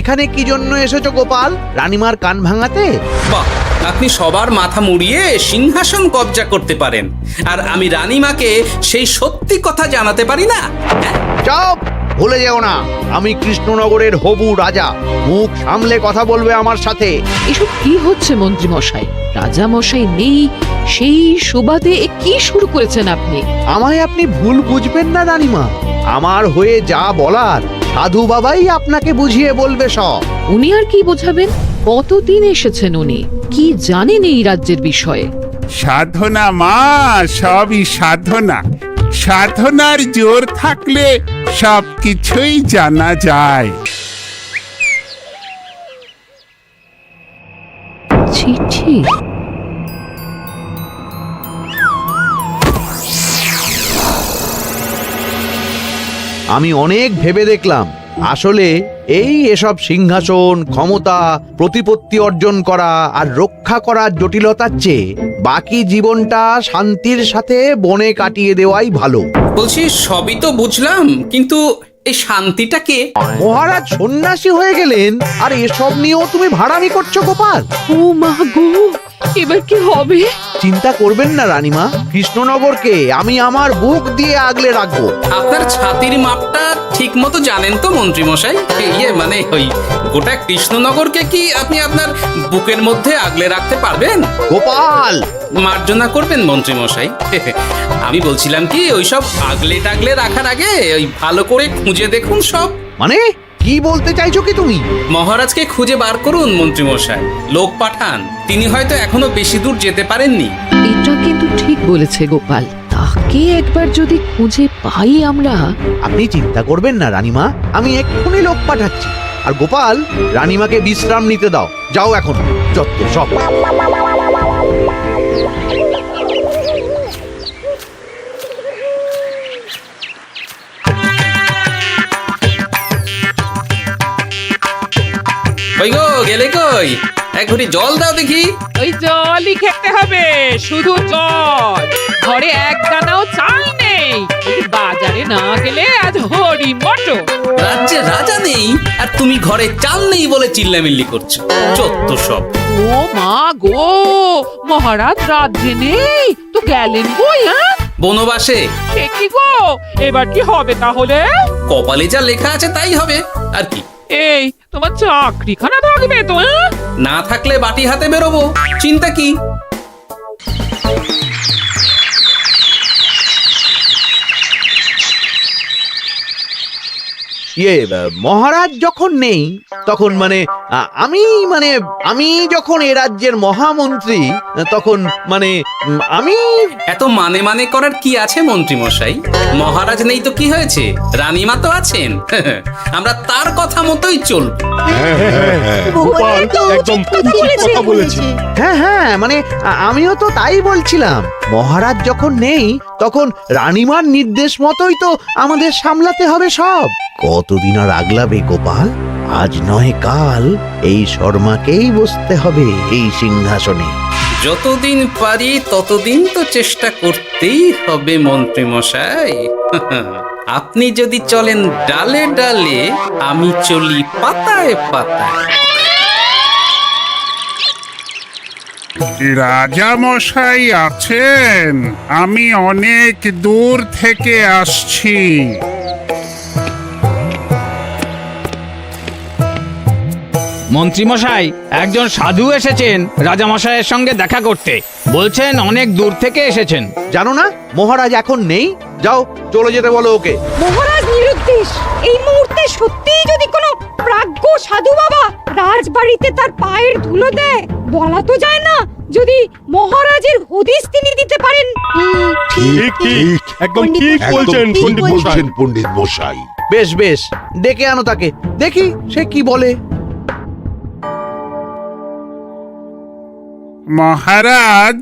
এখানে কি জন্য এসেছো গোপাল? রানীমার কান ভাঙাতে? বাহ, আপনি সবার মাথা মুড়িয়ে সিংহাসন কবজা করতে পারেন, আর আমি রানীমাকে সেই সত্যি কথা জানাতে পারি না? চুপ! ভুলে যেও না, আমি কৃষ্ণনগরের হবু রাজা। মুখ সামলে কথা বলবে আমার সাথে। এসব কি হচ্ছে মন্ত্রী মশাই? রাজা মশাই নেই, সেই সুবাদে এ কি শুরু করেছেন আপনি? আমায় আপনি ভুল বুঝবেন না রানীমা। আমার হয়ে যা বলার সাধু বাবাই আপনাকে বুঝিয়ে বলবে সব। উনি আর কি বোঝাবেন? কতদিন এসেছেন উনি, কি জানেন এই রাজ্যের বিষয়ে? সাধনা মা, সবই সাধনা। সাধনার জোর থাকলে সবকিছুই জানা যায়। চিঠি? আমি অনেক ভেবে দেখলাম, আসলে এসব সিংহাসন, ক্ষমতা, প্রতিপত্তি অর্জন করা আর রক্ষা করার জটিলতার চেয়ে বাকি জীবনটা শান্তির সাথে বনে কাটিয়ে দেওয়াই ভালো। বলছি, সবই তো বুঝলাম, কিন্তু এই শান্তিটা কে? মহারাজ সন্ন্যাসী হয়ে গেলেন, আর এসব নিয়েও তুমি ভাড়ামি করছো গোপাল? ও মা গো, এবার কি হবে? চিন্তা করবেন না রানীমা, কৃষ্ণনগরকে আমি আমার বুক দিয়ে আগলে রাখবো। আপনার ছাতির মাপটা ঠিক মতো জানেন তো মন্ত্রী মশাই? মানে ওই গোটা কৃষ্ণনগরকে কি আপনি আপনার বুকের মধ্যে আগলে রাখতে পারবেন? গোপাল! মার্জনা করবেন মন্ত্রী মশাই। আমি বলছিলাম কি, ওইসব আগলে টাগলে রাখার আগে ওই ভালো করে খুঁজে দেখুন সব। মানে কি বলতে চাইছো কি তুমি? মহারাজকে খুঁজে বার করুন মন্ত্রী মশাই, লোক পাঠান। তিনি হয়তো এখনো বেশি দূর যেতে পারেননি। এটা কিন্তু ঠিক বলেছে গোপাল, তাকে একবার যদি খুঁজে পাই আমরা। আপনি চিন্তা করবেন না রানীমা, আমি এক্ষুনি লোক পাঠাচ্ছি। আর গোপাল, রানীমাকে বিশ্রাম নিতে দাও। যাও এখন, যত সব। কই গো, গেলে কই? এক ঘটি জল দাও দেখি। ওই জলই খেতে হবে, শুধু জল। ঘরে এক দানাও চাল নেই। বাজারে না গেলে আজ হরি মটর। রাজ্যে রাজা নেই আর তুমি ঘরে চাল নেই বলে চিল্লামিল্লি করছো। চত্ব সব। ও মা গো, মহারাজ রাজ্যে নেই তো গেলেন কই? বনবাসে। সে কি গো, এবার কি হবে তাহলে? কপালে যা লেখা আছে তাই হবে, আর কি। এই তোমার চাকরিখানা থাকবে তো? না থাকলে বাটি হাতে বেরোবো, চিন্তা কি? মহারাজ যখন নেই তখন আমি যখন এ রাজ্যের মহামন্ত্রী, তখন আমি। এত মানে করার কি আছে মন্ত্রী মশাই? মহারাজ নেই তো কি হয়েছে, রানীমা তো আছেন। আমরা তার কথা মতোই চলব। গোপাল একদম উচিত কথা বলেছে। হ্যাঁ, আমিও তো তাই বলছিলাম। মহারাজ যখন নেই তখন রানীমার নির্দেশ মতোই তো আমাদের সামলাতে হবে সব। কতদিন আর আগলাবে গোপাল? আজ নয় কাল এই শর্মাকেই বসতে হবে এই সিংহাসনে। যতদিন পারি ততদিন তো চেষ্টা করতেই হবে মন্ত্রী মশাই। আপনি যদি চলেন ডালে ডালে, আমি চলি পাতায় পাতায়। রাজা মশাই আছেন? আমি অনেক দূর থেকে আসছি। মন্ত্রীমশাই, একজন সাধু এসেছেন রাজামশাইয়ের সঙ্গে দেখা করতে। বলছেন অনেক দূর থেকে এসেছেন। জানো না মহারাজ এখন নেই? যাও, চলে যেতে বলো ওকে। মহারাজ নিরুদ্দেশ। এই মুহূর্তে সত্যিই যদি কোনো প্রাজ্ঞ সাধু বাবা রাজবাড়িতে তার পায়ের ধুলো দেয়, বলা তো যায় না যদি মহারাজের হদিস তিনি দিতে পারেন। ঠিক ঠিক, একদম ঠিক বলছেন পণ্ডিত মশাই। বেশ, ডেকে আনো তাকে, দেখি সে কি বলে। মহারাজ,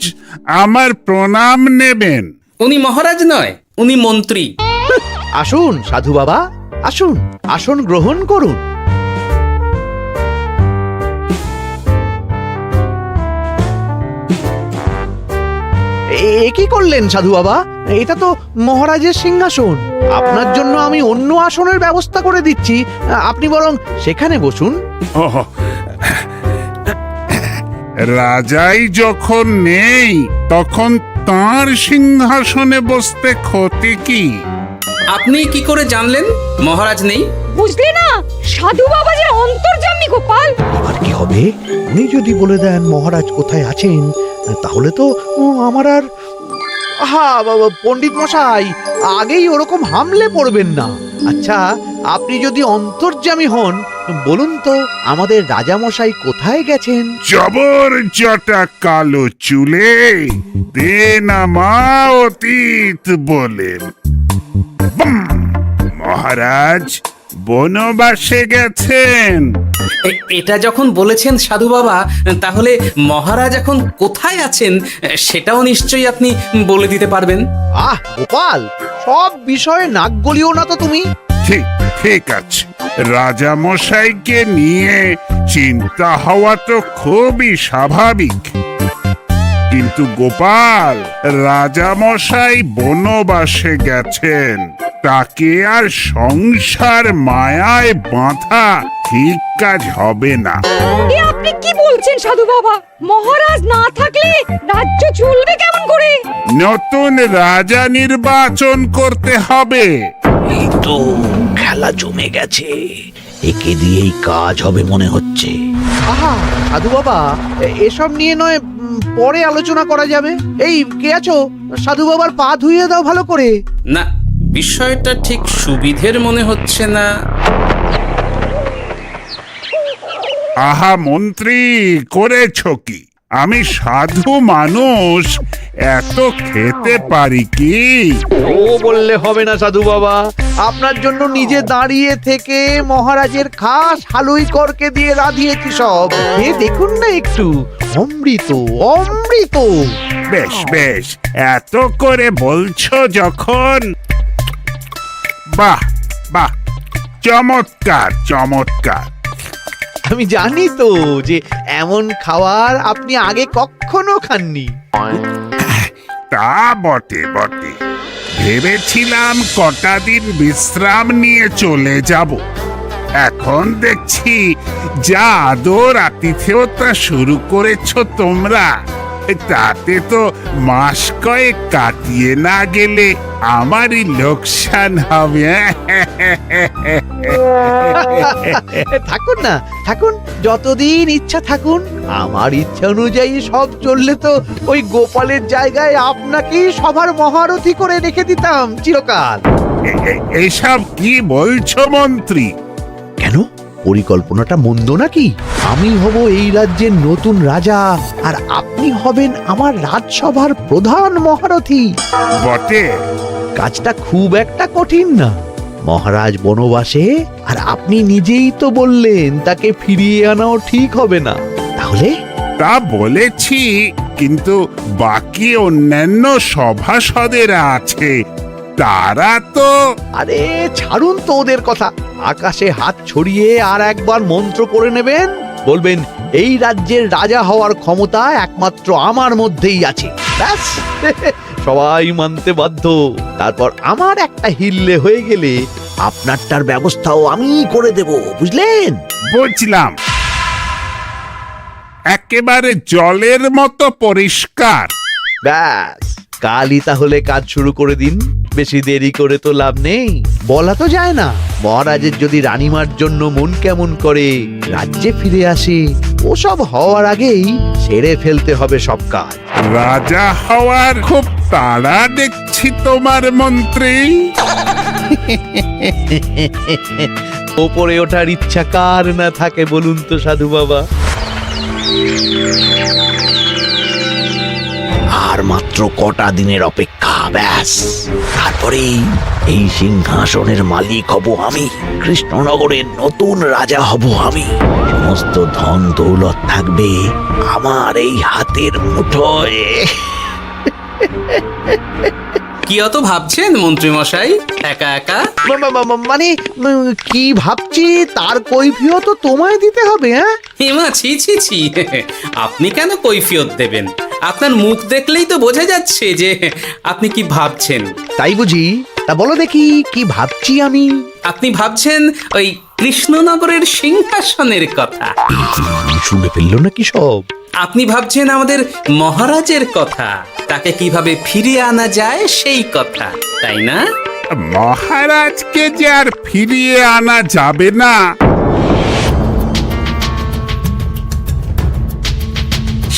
আমার প্রণাম নেবেন। উনি মহারাজ নয়, উনি মন্ত্রী। আসুন সাধু বাবা, আসুন, আসন গ্রহণ করুন। কি করলেন সাধু বাবা? এটা তো মহারাজের সিংহাসন। আপনার জন্য আমি অন্য আসনের ব্যবস্থা করে দিচ্ছি, আপনি বরং সেখানে বসুন। ওহ, রাজাই যখন নেই তখন তার সিংহাসনে বসতে ক্ষতি কি? আপনি কি করে জানলেন মহারাজ নেই? বুঝলি না, সাধু বাবা যে অন্তর্যামী গোপাল। এবার কি হবে? উনি যদি বলে দেন মহারাজ কোথায় আছেন, তাহলে তো আমার আর বাবা পণ্ডিত মশাই, আগেই ওরকম হামলে পড়বেন না। আচ্ছা, আপনি যদি অন্তর্যামী হন, বলুন তো আমাদের রাজা মশাই কোথায় গেছেন? জবর জটা কালো চুলে দেনামা অতীত বলেন। বুম! মহারাজ বনবাসে গেছেন। এটা যখন বলেছেন সাধু বাবা, তাহলে মহারাজ এখন কোথায় আছেন সেটাও নিশ্চয়ই আপনি বলে দিতে পারবেন। গোপাল, সব বিষয়ে নাক গলিও না তো তুমি। ঠিক ঠিক আছে, রাজা মশাইকে নিয়ে চিন্তা হওয়া তো খুবই স্বাভাবিক, কিন্তু গোপাল, রাজা মশাই বনবাসে গেছেন, তাকে আর সংসার মায়ায় বাঁধা ঠিক কাজ হবে না। এ আপনি কি বলছেন সাধু বাবা? মহারাজ না থাকলে রাজ্য চলবে কেমন করে? নতুন রাজা নির্বাচন করতে হবে। এই তো খেলা জমে গেছে, একে দিয়েই কাজ হবে মনে হচ্ছে। সাধু বাবা, এসব নিয়ে নয় পরে আলোচনা করা যাবে। এই কে আছো? সাধু বাবার পা ধুইয়ে দাও ভালো করে। না, বিষয়টা ঠিক সুবিধের মনে হচ্ছে না। আহা মন্ত্রী, করেছ কি? আমি সাধু মানুষ, এত খেতে পারি কি? ও বললে হবে না সাধু বাবা, আপনার জন্য নিজে দাঁড়িয়ে থেকে মহারাজের খাস হালুই করকে দিয়ে রাঁধিয়েছি সব। এ দেখুন না একটু, অমৃত অমৃত। বেশ বেশ, এত করে বলছো যখন, বাহ বাহ, চমৎকার চমৎকার। আমি জানি তো যে এমন খাবার আপনি আগে কখনো খাননি। তা বটে বটে, ভেবেছিলাম কটা দিন বিশ্রাম নিয়ে চলে যাব। এখন দেখছি যা আদর আতিথেয়তা শুরু করেছো তোমরা, তাতে তো মাস কয়েক কাটিয়ে না গেলে আমারই লোকসান হবে। থাকুন না, থাকুন, যতদিন ইচ্ছা থাকুন। আমার ইচ্ছা অনুযায়ী সব চললে তো ওই গোপালের জায়গায় আপনাকেই সবার মহারথী করে রেখে দিতাম চিরকাল। এসব কি বলছো মন্ত্রী? কেন, পরিকল্পনাটা মন্দ নাকি? আমি হব এই রাজ্যের নতুন রাজা, আর আপনি হবেন আমার রাজসভার প্রধান মহারথী। বটে, কাজটা খুব একটা কঠিন না। মহারাজ বনবাসে, আর আপনি নিজেই তো বললেন তাকে ফিরিয়ে আনাও ঠিক হবে না। তাহলে তা বলেছি, কিন্তু বাকি অন্যান্য সভাসদেরা আছে, তারা তো। আরে ছাড়ুন তো ওদের কথা। আকাশে হাত ছড়িয়ে আর একবার মন্ত্র পড়ে নেবেন, বলবেন এই রাজ্যের রাজা হওয়ার ক্ষমতা একমাত্র আমার মধ্যেই আছে। ব্যাস, সবাই মানতে বাধ্য। তারপর আমার একটা হিল্লে হয়ে গেলে আপনারটার ব্যবস্থাও আমি করে দেব, বুঝলেন? বুঝলাম, একেবারে জলের মতো পরিষ্কার। ব্যাস, কালই তাহলে কাজ শুরু করে দিন। বেশি দেরি করে তো লাভ নেই। বলা তো যায় না, মহারাজের যদি রানীমার জন্য মন কেমন করে, রাজ্যে ফিরে আসে, ওসব হওয়ার আগেই সেরে ফেলতে হবে সব কাজ। রাজা হওয়ার খুব তাড়া দেখছি তোমার মন্ত্রী। ওপরে ওঠার ইচ্ছা কার না থাকে বলুন তো সাধু বাবা? আর মাত্র কটা দিনের অপেক্ষা, ব্যাস, তারপরেই এই সিংহাসনের মালিক হব আমি। কৃষ্ণনগরের নতুন রাজা হব আমি। সমস্ত ধন দৌলত থাকবে আমার এই হাতের মুঠোয়। কি অত ভাবছেন মন্ত্রী মশাই একা একা? মানে কি ভাবছি তার কৈফিয়ত তো তোমায় দিতে হবে। হ্যাঁ, হিমা, ছি ছি ছি, আপনি কেন কৈফিয়ত দেবেন? আপনার মুখ দেখলেই তো বোঝা যাচ্ছে যে আপনি কি ভাবছেন। তাই বুঝি? তা বলো দেখি কি ভাবছি আমি। আপনি ভাবছেন ওই কৃষ্ণনগরের সিংহাসনের কথা। শুনে ফেললো নাকি সব? আপনি ভাবছেন আমাদের মহারাজের কথা, তাকে কিভাবে ফিরিয়ে আনা যায় সেই কথা, তাই না? মহারাজকে যে আর ফিরিয়ে আনা যাবে না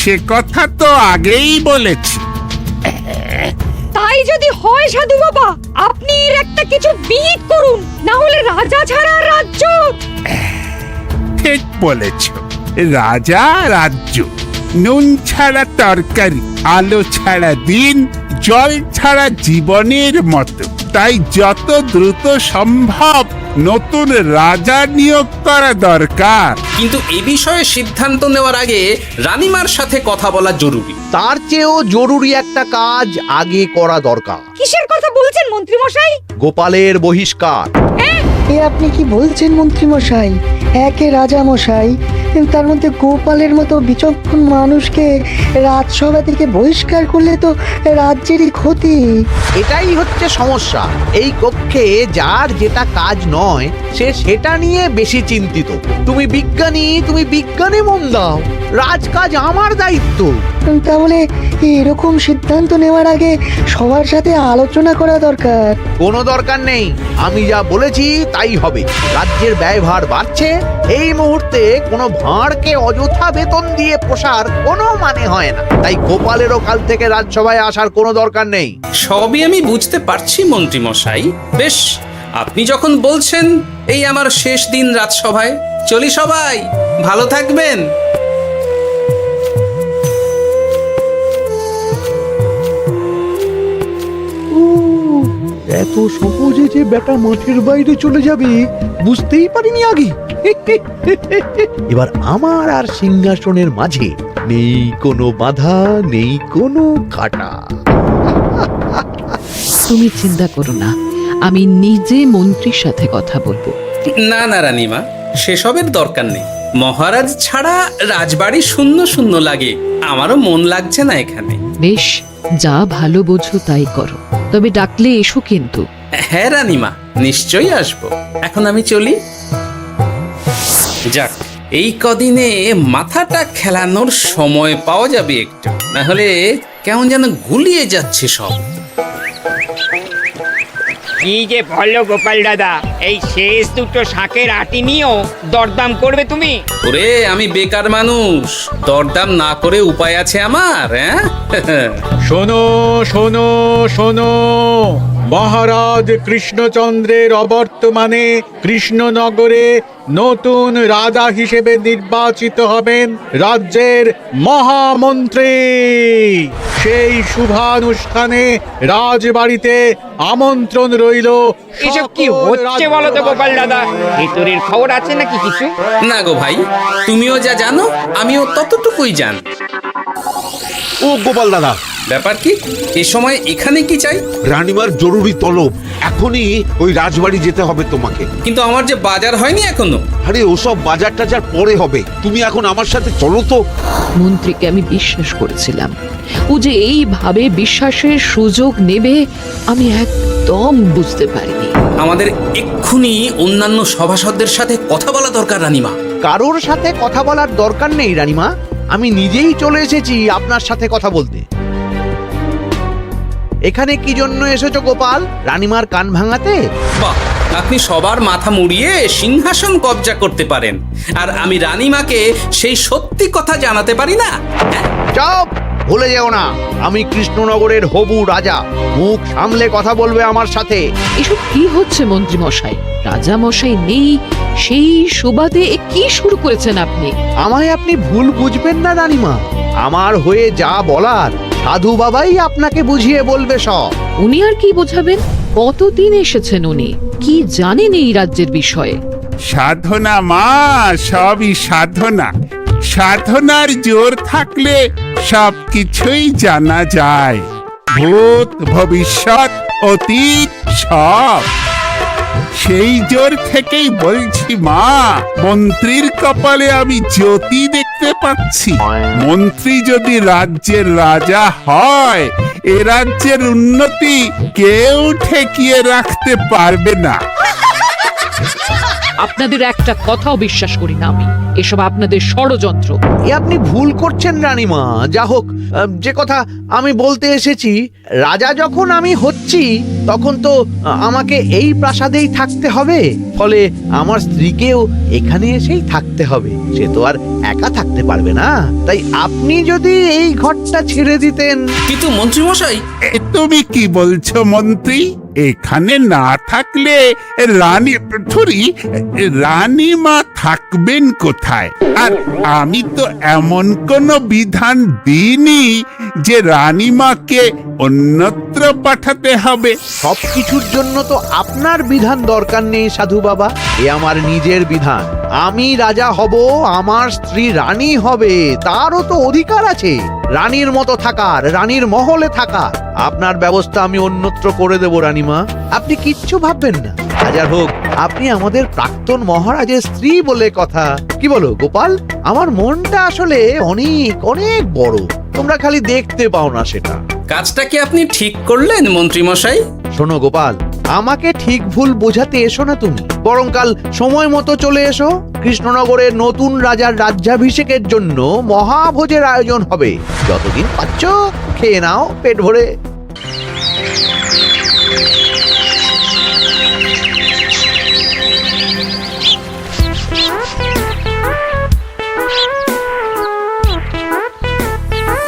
সে কথা তো আগেই বলেছি। তাই যদি হয় সাধু বাবা, আপনি এর একটা কিছু বিহিত করুন, না হলে রাজা ছাড়া রাজ্য। ঠিক বলেছ, রাজা রাজ্য, নুন ছাড়া তরকারি, আলো ছাড়া দিন, জল ছাড়া জীবনের মতো। তাই যত দ্রুত সম্ভব নতুন রাজা নিয়োগ করা দরকার। কিন্তু এ বিষয়ে সিদ্ধান্ত নেওয়ার আগে রানীমার সাথে কথা বলা জরুরি। তার চেয়েও জরুরি একটা কাজ আগে করা দরকার। কিসের কথা বলছেন মন্ত্রী মশাই? গোপালের বহিষ্কার। এ আপনি কি বলছেন মন্ত্রী মশাই? একে রাজা মশাই, তার মধ্যে গোপালের মতো বিচক্ষণ মানুষকে রাজসভা থেকে বহিষ্কার করলে তো রাজ্যেরই ক্ষতি। এটাই হচ্ছে সমস্যা। এই কক্ষে যার যেটা কাজ নয় সে সেটা নিয়ে বেশি চিন্তিত। তুমি বিজ্ঞানী, তুমি বিজ্ঞানে মন দাও, রাজকাজ আমার দায়িত্ব। তাহলে এরকম সিদ্ধান্ত নেওয়ার আগে সবার সাথে আলোচনা করা দরকার। কোনো দরকার নেই, আমি যা বলেছি তাই হবে। রাজ্যের ব্যয়ভার বাড়ছে, এই মুহূর্তে কোনো ভাঁড়কে অযথা বেতন দিয়ে পোষার কোনো মানে হয় না। তাই গোপালেরও কাল থেকে রাজসভায় আসার কোনো দরকার নেই। সবই আমি বুঝতে পারছি মন্ত্রী মশাই। বেশ, আপনি যখন বলছেন, এই আমার শেষ দিন রাজসভায়, চলি সবাই, ভালো থাকবেন। এত সহজে যে বেটা মাঠের বাইরে চলে যাবে বুঝতেই পারিনি আগে। এবার আমার আর সিংহাসনের মাঝে নেই কোনো বাধা, নেই কোনো কাটা। তুমি চিন্তা করো না, আমি নিজে মন্ত্রীর সাথে কথা বলবো। না না রানীমা, সেসবের দরকার নেই। মহারাজ ছাড়া রাজবাড়ি শূন্য শূন্য লাগে, আমারও মন লাগছে না এখানে। বেশ, যা ভালো বোঝো তাই করো, তবে ডাকলে এসো কিন্তু। হ্যাঁ রানীমা, নিশ্চয়ই আসবো। এখন আমি চলি। যাক, এই কদিনে মাথাটা খেলানোর সময় পাওয়া যাবে একটু, না হলে কেমন যেন গুলিয়ে যাচ্ছে সব। কি যে বলো গোপাল দাদা, এই শেষ দুটো শাঁখের আটি নিয়েও দরদাম করবে তুমি? ওরে, আমি বেকার মানুষ, দরদাম না করে উপায় আছে আমার? হ্যাঁ শোনো শোনো শোনো, মহারাজ কৃষ্ণচন্দ্রের অবর্তমানে কৃষ্ণনগরে নতুন রাজা হিসেবে নির্বাচিত হবেন রাজ্যের মহামন্ত্রী। সেই শুভানুষ্ঠানে রাজবাড়িতে আমন্ত্রণ রইল। এসব কি হচ্ছে বলো তো গোপাল দাদা? ভেতরের খবর আছে নাকি কিছু? না গো ভাই, তুমিও যা জানো আমিও ততটুকুই জানি। ও গোপাল দাদা, ব্যাপার কি? এ সময় এখানে কি চাই? রানীমার জরুরি তলব, এখনই ওই রাজবাড়ি যেতে হবে তোমাকে। কিন্তু আমার যে বাজার হয়নি এখনো। আরে ওসব বাজার টাজার পরে হবে, তুমি এখন আমার সাথে চলো তো। মন্ত্রীকে আমি বিশ্বাস করেছিলাম, ও যে এইভাবে বিশ্বাসের সুযোগ নেবে আমি একদম বুঝতে পারিনি। আমাদের এক্ষুনি অন্যান্য সভাসদদের সাথে কথা বলা দরকার রানীমা। কারোর সাথে কথা বলার দরকার নেই রানীমা, আমি নিজেই চলে এসেছি আপনার সাথে কথা বলতে। এখানে কি জন্য এসেছো গোপাল? রানীমার কান ভাঙাতে? বাহ, আপনি সবার মাথা মুড়িয়ে সিংহাসন কবজা করতে পারেন, আর আমি রানীমাকে সেই সত্যি কথা জানাতে পারি না? চুপ! ভুলে যেও না, আমি কৃষ্ণনগরের হবু রাজা। মুখ সামলে কথা বলবে আমার সাথে। এসব কি হচ্ছে মন্ত্রী মশাই? রাজা মশাই নেই, সেই সুবাদে এ কি শুরু করেছেন আপনি? আমায় আপনি ভুল বুঝবেন না রানীমা, আমার হয়ে যা বলার সাধু বাবাই আপনাকে বুঝিয়ে বলবে সব। উনি আর কি বোঝাবেন? কতদিন এসেছেন উনি, কি জানেন এই রাজ্যের বিষয়ে? সাধনা মা, সবই সাধনা। সাধনার জোর থাকলে সব কিছুই জানা যায়, ভূত ভবিষ্যৎ অতীত সব। সেই জোর থেকেই বলছি মা, মন্ত্রীর কপালে আমি জ্যোতি দেখতে পাচ্ছি। মন্ত্রী যদি রাজ্যের রাজা হয়, এ রাজ্যের উন্নতি কেউ ঠেকিয়ে রাখতে পারবে না। আপনাদের একটা কথাও বিশ্বাস করি না আমি, এসব আপনাদের ষড়যন্ত্র। এ আপনি ভুল করছেন রানীমা। যা হোক, যে কথা আমি বলতে এসেছি, রাজা যখন আমি হচ্ছি তখন তো আমাকে এই প্রাসাদেই থাকতে হবে, ফলে আমার স্ত্রীকেও এখানে এসেই থাকতে হবে। সে তো আর একা থাকতে পারবে না, তাই আপনি যদি এই ঘরটা ছেড়ে দিতেন। কিন্তু মন্ত্রীমশাই, এ তুমি কি বলছো মন্ত্রী? এখানে না থাকলে রানীমা থাকবেন কোথায়? আর আমি তো এমন কোন বিধান দিইনি যে রানীমাকে অন্যত্র পাঠাতে হবে। সবকিছুর জন্য তো আপনার বিধান দরকার নেই সাধু বাবা, এ আমার নিজের বিধান। আমি রাজা হব, আমার স্ত্রী রানী হবে, তারও তো অধিকার আছে রানীর মতো থাকার, রানীর মহলে থাকার। আপনার ব্যবস্থা আমি অন্যত্র করে দেব রানীমা, আপনি কিচ্ছু ভাববেন না। হাজার হোক আপনি আমাদের প্রাক্তন মহারাজের স্ত্রী বলে কথা। কি বলো গোপাল? আমার মনটা আসলে অনেক অনেক বড়, তোমরা খালি দেখতে পাও না সেটা। কাজটা কি আপনি ঠিক করলেন মন্ত্রীমশাই? শোনো গোপাল, আমাকে ঠিক ভুল বোঝাতে এসো না তুমি, বরং কাল সময় মতো চলে এসো। কৃষ্ণনগরের নতুন রাজার রাজ্যাভিষেকের জন্য মহাভোজের আয়োজন হবে। যতদিন পাচ্ছ খেয়ে নাও পেট ভরে।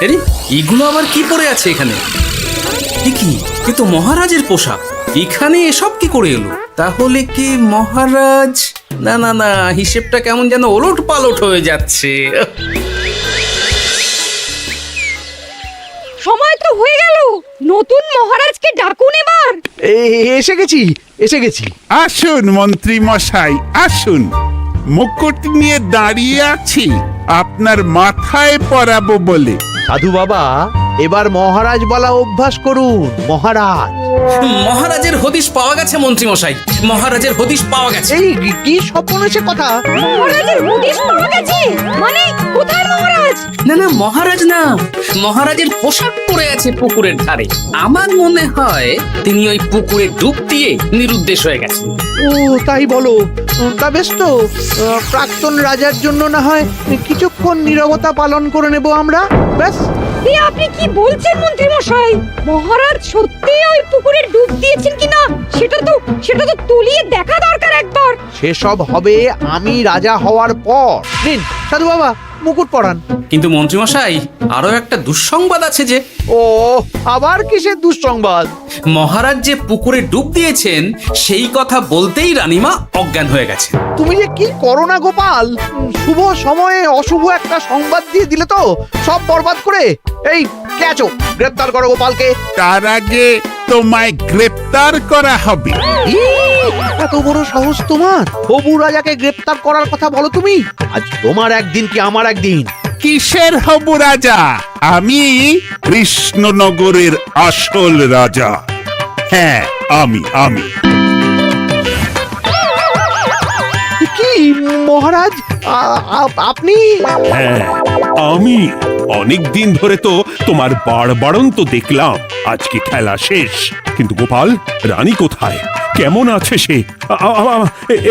আরে এগুলো আবার কি পরে আছে এখানে? কি এ তো মহারাজের পোশাক, এখানে এসব কি করে এলো? তাহলে কি মহারাজ? না না না, হিসেবটা কেমন যেন ওলট পালট হয়ে যাচ্ছে। সময় তো হয়ে গেল, নতুন মহারাজকে ডাকুন এবার। এসে গেছি, এসে গেছি। আসুন মন্ত্রী মশাই, আসুন। মুকুট নিয়ে দাঁড়িয়ে আছি আপনার মাথায় পরাবো বলে। সাধু বাবা, এবার মহারাজ বলা অভ্যাস করুন। মহারাজ। মহারাজের হদিশ পাওয়া গেছে মন্ত্রীমশাই, মহারাজের হদিশ পাওয়া গেছে। এই কি স্বপ্ন এসে কথা? মহারাজের হদিশ পাওয়া গেছে মানে কোথায় মহারাজ? না না, মহারাজ না, মহারাজের পোশাক পরে আছে পুকুরের ধারে। আমার মনে হয় তিনি ওই পুকুরে ডুব দিয়ে নিরুদ্দেশ হয়ে গেছেন। ও তাই বলো? তা বেশ তো, প্রাক্তন রাজার জন্য না হয় কিছুক্ষণ নীরবতা পালন করে নেব আমরা, ব্যাস। আপনি কি বলছেন মন্ত্রী মশাই? মহারাজ সত্যি ওই পুকুরে ডুব দিয়েছেন কিনা সেটা তো তুলিয়ে দেখা দরকার একবার। সেসব হবে আমি রাজা হওয়ার পর। নিন সাধু বাবা, মুকুট পরান। কিন্তু মন্ত্রীমশাই, আরো একটা দুঃসংবাদ আছে যে। ও আবার কিসের দুঃসংবাদ? মহারাজ যে পুকুরে ডুব দিয়েছেন সেই কথা বলতেই রানীমা অজ্ঞান হয়ে গেছে। তুমি যে কি করো না গোপাল, শুভ সময়ে অশুভ একটা সংবাদ দিয়ে দিলে তো সব বরবাদ করে। এই কে আছো? গ্রেপ্তার করো গোপালকে। তার আগে তোমায় গ্রেপ্তার করা হবে। এত বড় সাহস তোমার? হবু রাজাকে গ্রেপ্তার করার কথা বলো তুমি? আজ তোমার একদিন কি আমার একদিন। কিসের হবু রাজা? আমি কৃষ্ণনগরের আসল রাজা। হ্যাঁ, আমি। কি মহারাজ, আপনি? হ্যাঁ, আমি অনেক দিন ধরে তো তোমার বাড়বাড়ন্ত দেখলাম। আজকে খেলা শেষ, কিন্তু গোপাল, রানী কোথায়? কেমন আছে সে?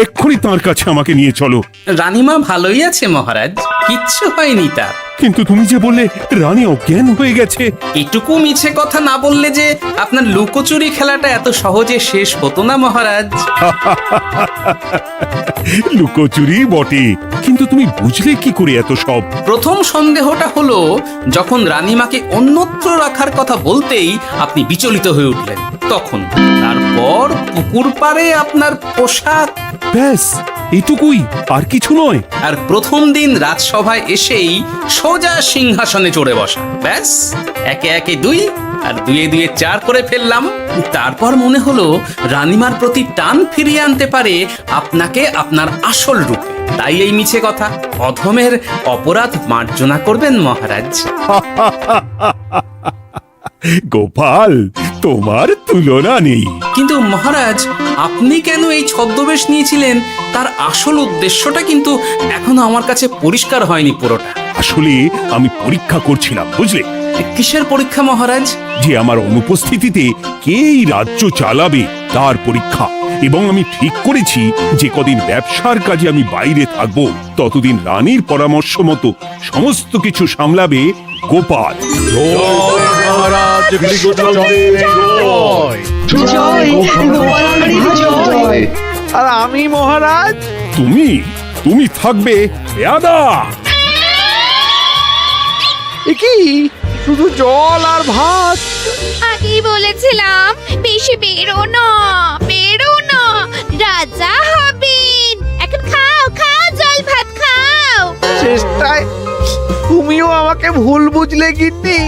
এক্ষুনি তার কাছে আমাকে নিয়ে চলো। রানীমা ভালোই আছে মহারাজ, কিচ্ছু হয়নি তার। কিন্তু তুমি যে বললে রানী অজ্ঞান হয়ে গেছে। এটুকু মিছে কথা না বললে যে আপনার লুকোচুরি খেলাটা এত সহজে শেষ হতো না মহারাজ। লুকোচুরি বটে, কিন্তু তুমি বুঝলে কি করে এত সব? প্রথম সন্দেহটা হলো যখন রানীমাকে অন্যত্র রাখার কথা বলতেই আপনি বিচলিত হয়ে উঠলেন, তখন। তারপর পুকুর পাড়ে আপনার পোশাক। ব্যাস এটুকুই, আর কিছু নয়। আর প্রথম দিন রাজসভায় এসেই সোজা সিংহাসনে চড়ে বসা, ব্যাস। একে একে 2 আর 2 2 4 করে ফেললাম। তারপর মনে হলো রানীমার প্রতি টান ফিরিয়ে আনতে পারে আপনাকে আপনার আসল রূপে। তাই এই মিছে কথা। অধমের অপরাধ মার্জনা করবেন মহারাজ। গোপাল, তোমার তুলনা নেই। কিন্তু মহারাজ, আপনি কেন এই ছদ্মবেশ নিয়েছিলেন তার আসল উদ্দেশ্যটা কিন্তু এখনো আমার কাছে পরিষ্কার হয়নি পুরোটা। আসলে আমি পরীক্ষা করছিলাম, বুঝলে, কিসের পরীক্ষা মহারাজ? যে আমার অনুপস্থিতিতে কে এই রাজ্য চালাবে তার পরীক্ষা। এবং আমি ঠিক করেছি যে কদিন ব্যবসার কাজে আমি বাইরে থাকব, ততদিন রানীর পরামর্শ মতো সমস্ত কিছু সামলাবে গোপাল। আর আমি মহারাজ? তুমি থাকবে পেয়াদা। এ কি শুধু জল আর ভাত? আগেই বলেছিলাম বেশি বেরো না, রাজা হবেন। এখন খাও খাও, জল ভাত খাও। চেষ্টায় তুমিও আমাকে ভুল বুঝলে গিন্নি।